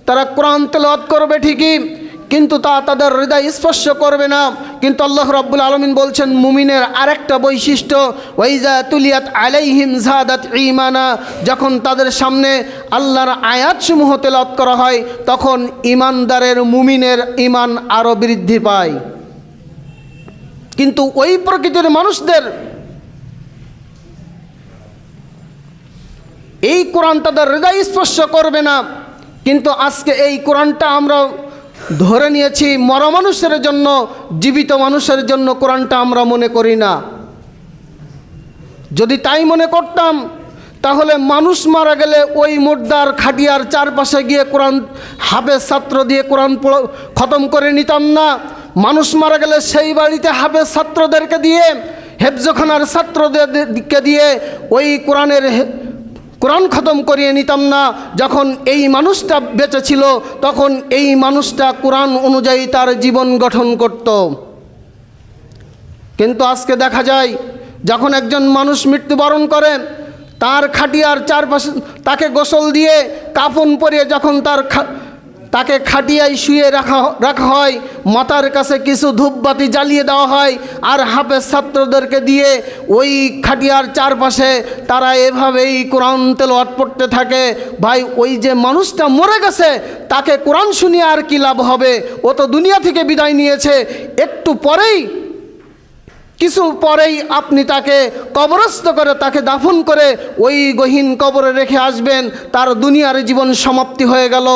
তারা কোরআন তেলাওয়াত করবে ঠিকই, কিন্তু তা তাদের হৃদয় স্পর্শ করবে না। কিন্তু আল্লাহ রাব্বুল আলামিন বলছেন মুমিনের আরেকটা বৈশিষ্ট্য, ওয়াইজা তুলিয়াত আলাইহিম যাদাত ঈমানা, যখন তাদের সামনে আল্লাহর আয়াতসমূহ তেলাওয়াত করা হয়, তখন ঈমানদারের মুমিনের ঈমান আরও বৃদ্ধি পায়। কিন্তু ওই প্রকৃতির মানুষদের এই কোরআন তাদের হৃদয় স্পর্শ করবে না। কিন্তু আজকে এই কোরআনটা আমরা ধরে নিয়েছি মরা মানুষের জন্য, জীবিত মানুষের জন্য কোরআনটা আমরা মনে করি না। যদি তাই মনে করতাম, তাহলে মানুষ মারা গেলে ওই মুর্দার খাটিয়ার চারপাশে গিয়ে কোরআন হাফেজ ছাত্র দিয়ে কোরআন খতম করে নিতাম না। মানুষ মারা গেলে সেই বাড়িতে হাফেজ ছাত্রদেরকে দিয়ে, হেফজখানার ছাত্রদেরকে দিয়ে ওই কোরআন খতম করিয়ে নিতাম না। যখন এই মানুষটা বেঁচে ছিল, তখন এই মানুষটা কোরআন অনুযায়ী তার জীবন গঠন করত। কিন্তু আজকে দেখা যায়, যখন একজন মানুষ মৃত্যুবরণ করে, তার খাটিয়ার চারপাশে তাকে গোসল দিয়ে কাফন পরিয়ে যখন তাকে খাটিয়ায় শুয়ে রাখা হয়, মাথার কাছে কিছু ধূপবাতি জ্বালিয়ে দেওয়া হয়, আর হাফেজ ছাত্রদেরকে দিয়ে ওই খাটিয়ার চারপাশে তারা এভাবেই কোরআন তেলাওয়াত পড়তে থাকে। ভাই, ওই যে মানুষটা মরে গেছে, তাকে কোরআন শুনিয়ে আর কি লাভ হবে? ও তো দুনিয়া থেকে বিদায় নিয়েছে। একটু পরেই কিছু পরেই আপনি তাকে কবরস্থ করে তাকে দাফন করে ওই গহীন কবরে রেখে আসবেন, তার দুনিয়ার জীবন সমাপ্তি হয়ে গেল।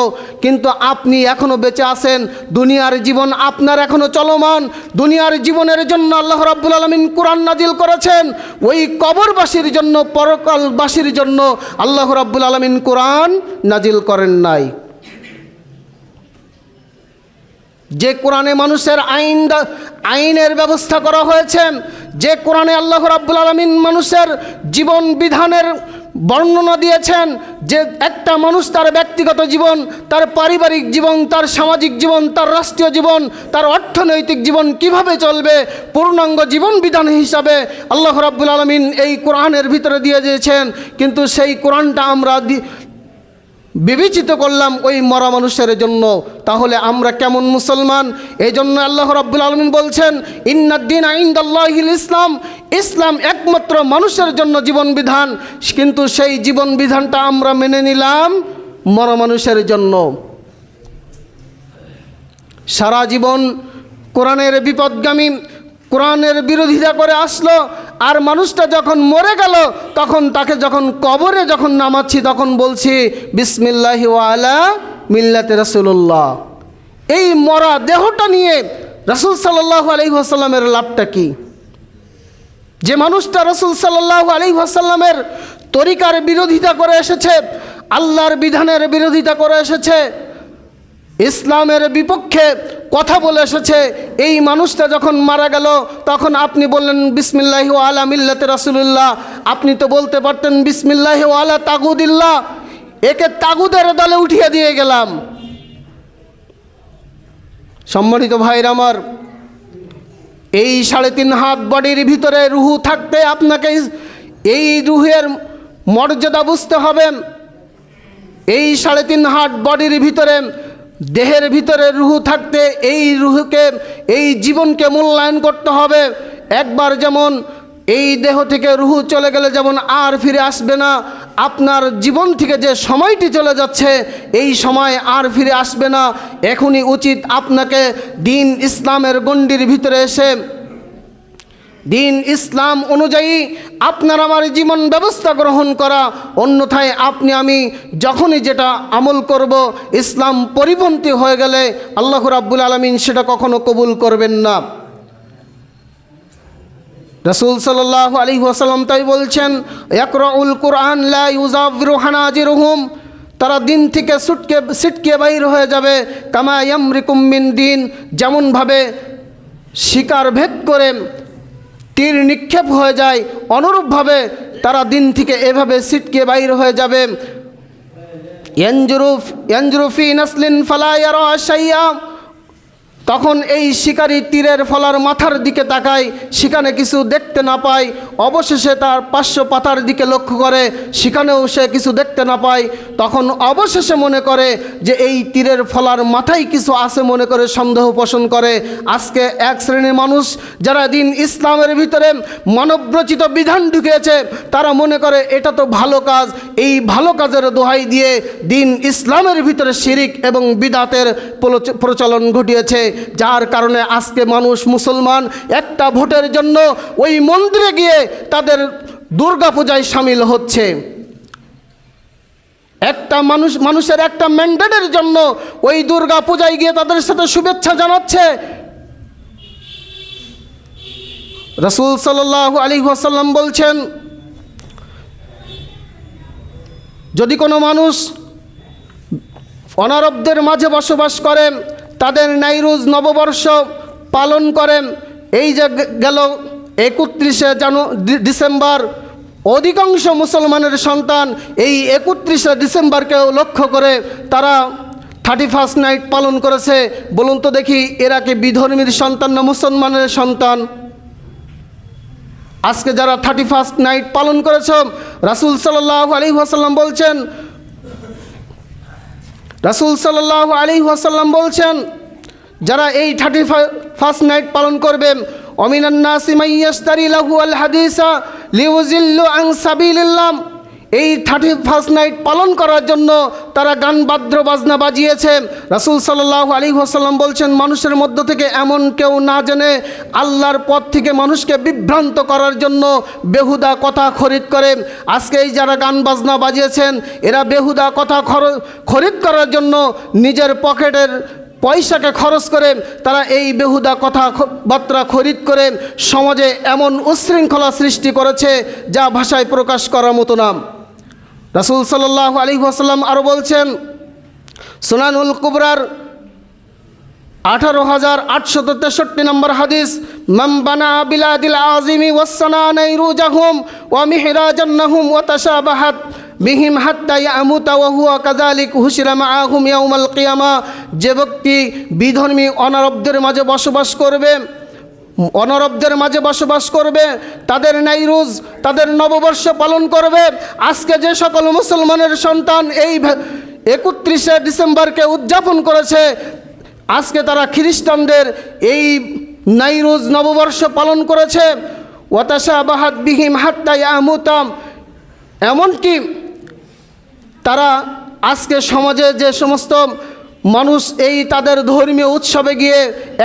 কিন্তু আপনি এখনও বেঁচে আছেন, দুনিয়ার জীবন আপনার এখনও চলমান। দুনিয়ার জীবনের জন্য আল্লাহ রাব্বুল আলামিন কোরআন নাজিল করেছেন, ওই কবরবাসীর জন্য, পরকালবাসীর জন্য আল্লাহ রাব্বুল আলামিন কোরআন নাজিল করেন নাই। যে কোরআনে মানুষের আইনের ব্যবস্থা করা হয়েছে, যে কোরআনে আল্লাহ রাব্বুল আলামিন মানুষের জীবন বিধানের বর্ণনা দিয়েছেন, যে একটা মানুষ তার ব্যক্তিগত জীবন, তার পারিবারিক জীবন, তার সামাজিক জীবন, তার রাষ্ট্রীয় জীবন, তার অর্থনৈতিক জীবন কিভাবে চলবে, পূর্ণাঙ্গ জীবন বিধান হিসাবে আল্লাহ রাব্বুল আলামিন এই কোরআনের ভিতরে দিয়ে দিয়েছেন। কিন্তু সেই কোরআনটা আমরা বিবেচিত করলাম ওই মরা মানুষের জন্য। তাহলে আমরা কেমন মুসলমান? এই জন্য আল্লাহ রাব্বুল আলামিন বলছেন, ইন্নাদ-দীনা ইনদাল্লাহিল ইসলাম, ইসলাম একমাত্র মানুষের জন্য জীবন বিধান। কিন্তু সেই জীবন বিধানটা আমরা মেনে নিলাম মরা মানুষের জন্য। সারা জীবন কোরআনের বিপদগামী, কোরআনের বিরোধিতা করে আসলো, আর মানুষটা যখন মরে গেল তখন তাকে যখন কবরে যখন নামাচ্ছি তখন বলছি বিসমিল্লাহি ওয়া আলা মিল্লাতে রাসূলুল্লাহ। এই মরা দেহটা নিয়ে রাসূল সাল্লাল্লাহু আলাইহি ওয়াসাল্লামের লাভটা কি? যে মানুষটা রাসূল সাল্লাল্লাহু আলাইহি ওয়াসাল্লামের তরিকার বিরোধিতা করে এসেছে, আল্লাহর বিধানের বিরোধিতা করে এসেছে, ইসলামের বিপক্ষে কথা বলে এসেছে, এই মানুষটা যখন মারা গেল তখন আপনি বললেন বিসমিল্লাহি ওয়া আলা মিল্লাতে রাসূলুল্লাহ। আপনি তো বলতে পারতেন বিসমিল্লাহি ওয়া আলা তাগুদিল্লাহ। একে তাগুদের দলে উঠিয়ে দিয়ে গেলাম। সম্মানিত ভাইরা আমার, এই 3.5 হাত বডির ভিতরে রুহু থাকতে আপনাকে এই রুহের মর্যাদা বুঝতে হবে। এই 3.5 হাত বডির ভিতরে, দেহের ভিতরে রুহু থাকতে এই রুহুকে, এই জীবনকে মূল্যায়ন করতে হবে। একবার যেমন এই দেহ থেকে রুহু চলে গেলে যেমন আর ফিরে আসবে না, আপনার জীবন থেকে যে সময়টি চলে যাচ্ছে এই সময় আর ফিরে আসবে না। এখনই উচিত আপনাকে দিন ইসলামের গণ্ডির ভিতরে এসে দিন ইসলাম অনুযায়ী আপনার আমার জীবন ব্যবস্থা গ্রহণ করা। অন্যথায় আপনি আমি যখনই যেটা আমল করব ইসলাম পরিপন্থী হয়ে গেলে আল্লাহ রাব্বুল আলামিন সেটা কখনো কবুল করবেন না। রাসূল সাল্লাল্লাহু আলাইহি ওয়াসাল্লাম তাই বলছেন, ইয়াকরাউল কুরআন লা ইউজাবিরু হানাজিরুহুম, তারা দিন থেকে ছিটকে বাইর হয়ে যাবে। কামা ইয়ামরিকুম মিন দিন, যেমনভাবে শিকার ভেদ করে তীর নিক্ষেপ হয়ে যায়, অনুরূপভাবে তারা দিন থেকে এভাবে ছিটকে বাইর হয়ে যাবে। ইয়ানজুরু ফি নাসলিন ফালা ইয়ারা শাইয়া, তখন এই শিকারী তীরের ফলার মাথার দিকে তাকায়, সেখানে কিছু দেখতে না পায়। অবশেষে তার 500 পাতার দিকে লক্ষ্য করে, সেখানেও সে কিছু দেখতে না পায়। তখন অবশেষে মনে করে যে এই তীরের ফলার মাথায় কিছু আছে, মনে করে সন্দেহ পোষণ করে। আজকে এক শ্রেণীর মানুষ যারা দিন ইসলামের ভিতরে মানবরচিত বিধান ঢুকিয়েছে, তারা মনে করে এটা তো ভালো কাজ, এই ভালো কাজের দোহাই দিয়ে দিন ইসলামের ভিতরে শিরিক এবং বিদাতের প্রচলন ঘটিয়েছে। যার কারণে আজকে মানুষ মুসলমান একটা ভোটের জন্য ওই মন্দিরে গিয়ে তাদের দুর্গা পূজায় সামিল হচ্ছে। একটা মানুষের একটা ম্যান্ডেটের জন্য ওই দুর্গা পূজায় গিয়ে তাদের সাথে শুভেচ্ছা জানাচ্ছে। রাসূল সাল্লাল্লাহু আলাইহি ওয়াসাল্লাম বলছেন, যদি কোনো মানুষ অনারবদের মাঝে বসবাস করে, তাদের নাইরুজ নববর্ষ পালন করেন, এই যে গেল 31শে ডিসেম্বর, অধিকাংশ মুসলমানের সন্তান এই 31শে ডিসেম্বরকেও লক্ষ্য করে তারা 31st নাইট পালন করেছে। বলুন তো দেখি, এরা কি বিধর্মীর সন্তান না মুসলমানের সন্তান? আজকে যারা 31st নাইট পালন করেছ, রাসূল সাল্লাল্লাহু আলাইহি ওয়াসাল্লাম বলছেন, রাসূল সাল্লাল্লাহু আলাইহি ওয়াসাল্লাম বলছেন, যারা এই 31st নাইট পালন করবে, অমিনান নাসি মান ইয়াশতারি লাহু আল হাদিসা লিউযিল্লু আন সাবিলিল্লাহ, এই 31st নাইট পালন করার জন্য তারা গান বাদ্য বাজনা বাজিয়েছে। রাসূল সাল্লাল্লাহু আলাইহি ওয়াসাল্লাম বলছেন, মানুষের মধ্য থেকে এমন কেউ না জেনে আল্লাহর পথ থেকে মানুষকে বিভ্রান্ত করার জন্য বেহুদা কথা খরিদ করে। আজকে এই যারা গান বাজনা বাজিয়েছেন, এরা বেহুদা কথা খরিদ করার জন্য নিজের পকেটের পয়সাকে খরচ করে তারা এই বেহুদা কথাবার্তা খরিদ করে সমাজে এমন উচ্ছৃঙ্খলা সৃষ্টি করেছে যা ভাষায় প্রকাশ করার মতো না। রাসূল সাল্লাল্লাহু আলাইহি ওয়াসাল্লাম আরও বলছেন, সুনানুল কুবরার 18,863 নম্বর হাদিস, মান বানা বিলাদিল আজিমি ওয়াসসানা নাইরুজাহুম ওয়া মিহরাজান্নাহুম ওয়া তাশাবাহাত বিহিম হাত্তা ইয়ামুতা ওয়া হুয়া কাযালিক হুশিরা মাআহুম ইয়াউমাল কিয়ামা। যে ব্যক্তি বিধর্মী অনারবদের মাঝে বসবাস করবে, তাদের নাইরুজ, তাদের নববর্ষ পালন করবে। আজকে যে সকল মুসলমানের সন্তান এই 31শে ডিসেম্বরকে উদযাপন করেছে, আজকে তারা খ্রিস্টানদের এই নাইরুজ নববর্ষ পালন করেছে। ওয়া তাশাবাহাত বিহিম হাত্তা ইয়ামুতা, এমনকি তারা আজকে সমাজে যে সমস্ত মানুষ এই তাদের ধর্মীয় উৎসবে গিয়ে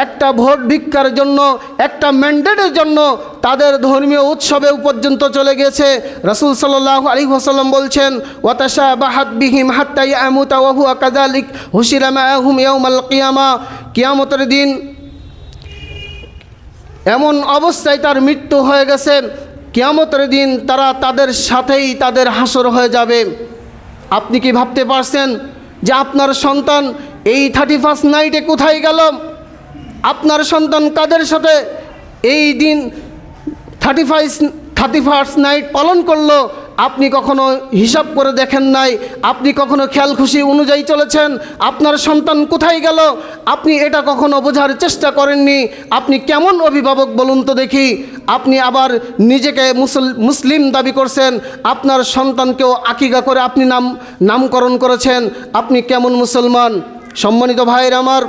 একটা ভোট ভিক্ষার জন্য, একটা ম্যান্ডেটের জন্য তাদের ধর্মীয় উৎসবে পর্যন্ত চলে গেছে। রাসূল সাল্লাল্লাহু আলাইহি ওয়াসাল্লাম বলছেন, ওয়া তাশাবাহাত বিহিম হাত্তা ইয়ামুতা ওয়া হুয়া কাযালিক হুশিরা মাআহুম ইয়াউমাল কিয়ামা। কিয়ামতের দিন এমন অবস্থায় তার মৃত্যু হয়ে গেছে, কিয়ামতের দিন তারা তাদের সাথেই তাদের হাসর হয়ে যাবে। আপনি কি ভাবতে পারছেন যে আপনার সন্তান এই 31st নাইটে কোথায় গেল? আপনার সন্তান কাদের সাথে এই দিন 31st নাইট পালন করলো? আপনি কখনো হিসাব করে দেখেন নাই? আপনি কখনো খেয়াল খুশি অনুযায়ী চলেছেন? আপনার সন্তান কোথায় গেল আপনি এটা কখনো বোঝার চেষ্টা করেননি। আপনি কেমন অভিভাবক বলুন তো দেখি? আপনি আবার নিজেকে মুসলিম দাবি করছেন, আপনার সন্তানকেও আকিকা করে আপনি নামকরণ করেছেন। আপনি কেমন মুসলমান? সম্মানিত ভাইয়ের আমার,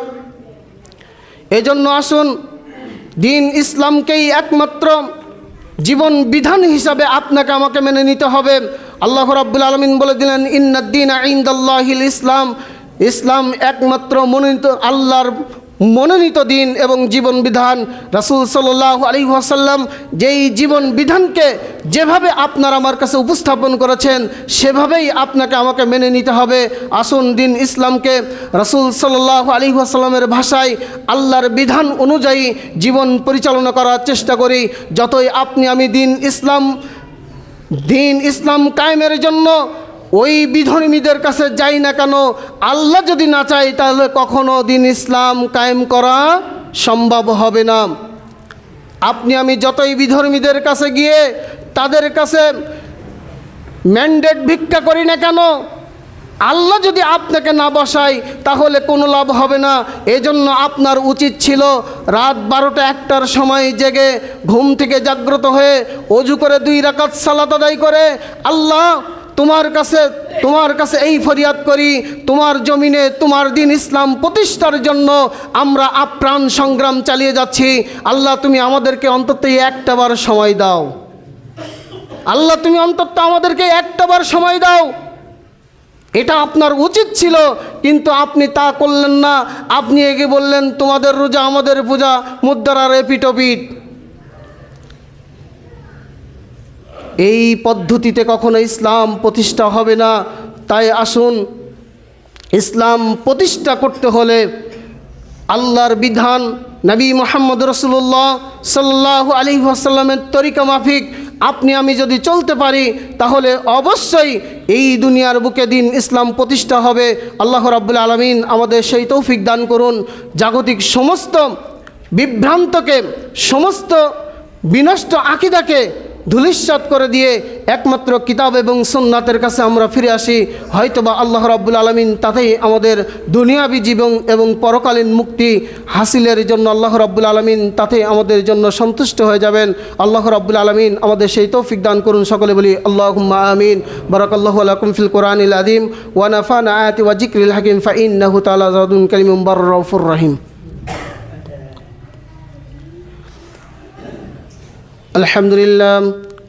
এজন্য আসুন দিন ইসলামকেই একমাত্র জীবন বিধান হিসাবে আপনাকে আমাকে মেনে নিতে হবে। আল্লাহ রাব্বুল আলামিন বলে দিলেন, ইন্নাদ-দীনা ইনদাল্লাহিল ইসলাম। ইসলাম একমাত্র আল্লাহর মনোনীত দিন এবং জীবন বিধান। রাসূল সাল্লাল্লাহু আলাইহি ওয়াসাল্লাম যেই জীবন বিধানকে যেভাবে আপনার আমার কাছে উপস্থাপন করেছেন, সেভাবেই আপনাকে আমাকে মেনে নিতে হবে। আসুন দিন ইসলামকে রাসূল সাল্লাল্লাহু আলাইহি ওয়াসাল্লামের ভাষায় আল্লাহর বিধান অনুযায়ী জীবন পরিচালনা করার চেষ্টা করি। যতই আপনি আমি দিন ইসলাম কায়েমের জন্য ওই বিধর্মীদের কাছে যাই না কেন, আল্লাহ যদি না চায় তাহলে কখনো দিন ইসলাম কায়েম করা সম্ভব হবে না। আপনি আমি যতই বিধর্মীদের কাছে গিয়ে তাদের কাছে ম্যান্ডেট ভিক্ষা করি না কেন, আল্লাহ যদি আপনাকে না বসায় তাহলে কোনো লাভ হবে না। এজন্য আপনার উচিত ছিল রাত 12টা 1টার সময় জেগে ঘুম থেকে জাগ্রত হয়ে ওযু করে 2 রাকাত সালাত আদায় করে, আল্লাহ তোমার কাছে এই ফরিয়াদ করি, তোমার জমিনে তোমার দিন ইসলাম প্রতিষ্ঠার জন্য আমরা আপ্রাণ সংগ্রাম চালিয়ে যাচ্ছি। আল্লাহ তুমি আমাদেরকে অন্তত একটা বার সময় দাও। আল্লাহ তুমি অন্তত আমাদেরকে একটা বার সময় দাও। এটা আপনার উচিত ছিল, কিন্তু আপনি তা করলেন না। আপনি এগিয়ে বললেন তোমাদের রোজা আমাদের পূজা, মুদ্রার এপিটোপিট। এই পদ্ধতিতে কখনো ইসলাম প্রতিষ্ঠা হবে না। তাই আসুন, ইসলাম প্রতিষ্ঠা করতে হলে আল্লাহর বিধান, নবী মুহাম্মদ রাসূলুল্লাহ সাল্লাল্লাহু আলাইহি ওয়াসাল্লামের তরিকা মাফিক আপনি আমি যদি চলতে পারি, তাহলে অবশ্যই এই দুনিয়ার বুকে দিন ইসলাম প্রতিষ্ঠা হবে। আল্লাহ রাব্বুল আলামিন আমাদের সেই তৌফিক দান করুন। জাগতিক সমস্ত বিভ্রান্তকে, সমস্ত বিনষ্ট আকীদাকে ধূলিসাৎ করে দিয়ে একমাত্র কিতাব এবং সুন্নাতের কাছে আমরা ফিরে আসি। হয়তোবা আল্লাহ রাব্বুল আলামিন তাতেই আমাদের দুনিয়াবী জীবন এবং পরকালীন মুক্তি হাসিলের জন্য আল্লাহ রাব্বুল আলামিন তাতে আমাদের জন্য সন্তুষ্ট হয়ে যাবেন। আল্লাহ রাব্বুল আলামিন আমাদের সেই তৌফিক দান করুন। সকলে বলি আল্লাহুম্মা আমিন। বারাকাল্লাহু লাকুম ফিল কোরআনিল আযীম ওয়া নাফা'না আয়াতি ওয়া যিকরিল হাকীম ফা ইন্নাহু তাআলা যাদুন কারীমুন বাররাউফুর রহিম। আলহামদুলিল্লাহ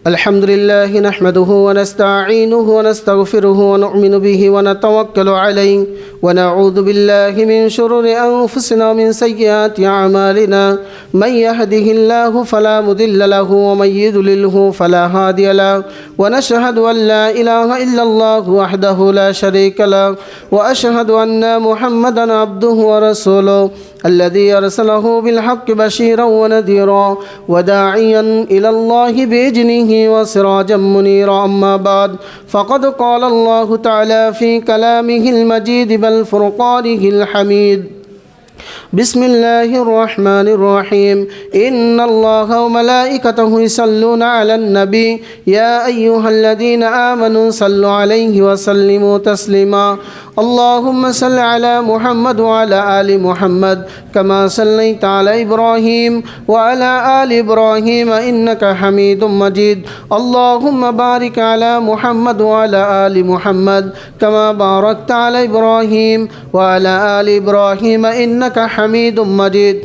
الحمد لله نحمده ونستعينه ونستغفره ونؤمن به ونتوكل عليه ونعوذ بالله من شرور أنفسنا ومن سيئات أعمالنا من يهده الله فلا مضل له ومن يضلله فلا هادي له ونشهد أن لا إله إلا الله وحده لا شريك له وأشهد أن محمدا عبده ورسوله الذي أرسله بالحق بشيرا ونذيرا وداعيا إلى الله بإذنه وسراجا منيرا. أما بعد فقد قال الله تعالى في كلامه المجيد بالفرقانه الحميد: بسم الله الرحمن الرحيم إن الله وملائكته يصلون على النبي يا أيها الذين آمنوا صلوا عليه وسلموا تسليما. اللهم صل على محمد وعلى آل محمد كما صليت على إبراهيم وعلى آل إبراهيم إنك حميد مجيد. اللهم بارك على محمد وعلى آل محمد كما باركت على إبراهيم وعلى آل إبراهيم إنك حميد مجيد.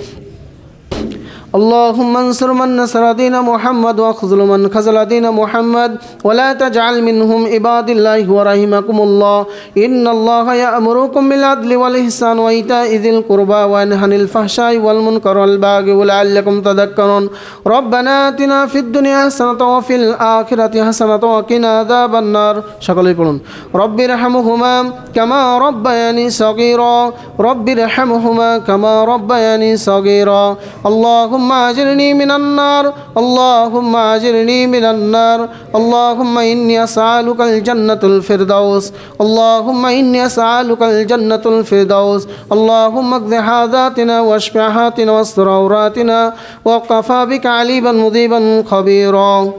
اللهم انصر من نصر دين محمد واخذل من خذل دين محمد ولا تجعل منهم عباد الله ورحمكم الله. إن الله يأمركم بالعدل والإحسان وإيتاء ذي القربى وينهى عن الفحشاء والمنكر والبغي لعلكم تذكرون. ربنا آتنا في الدنيا حسنة وفي الآخرة حسنة وقنا عذاب النار. সকলেই পড়ুন: رب ارحمهما كما ربياني صغيرا رب ارحمهما كما ربياني صغيرا. اللهم أجرني من النار اللهم أجرني من النار. اللهم إني أسألك الجنة الفردوس اللهم إني أسألك الجنة الفردوس. اللهم اقض حاجاتنا واشف حاجاتنا واستر عوراتنا وكفى بك عليما مذيبا خبيرا.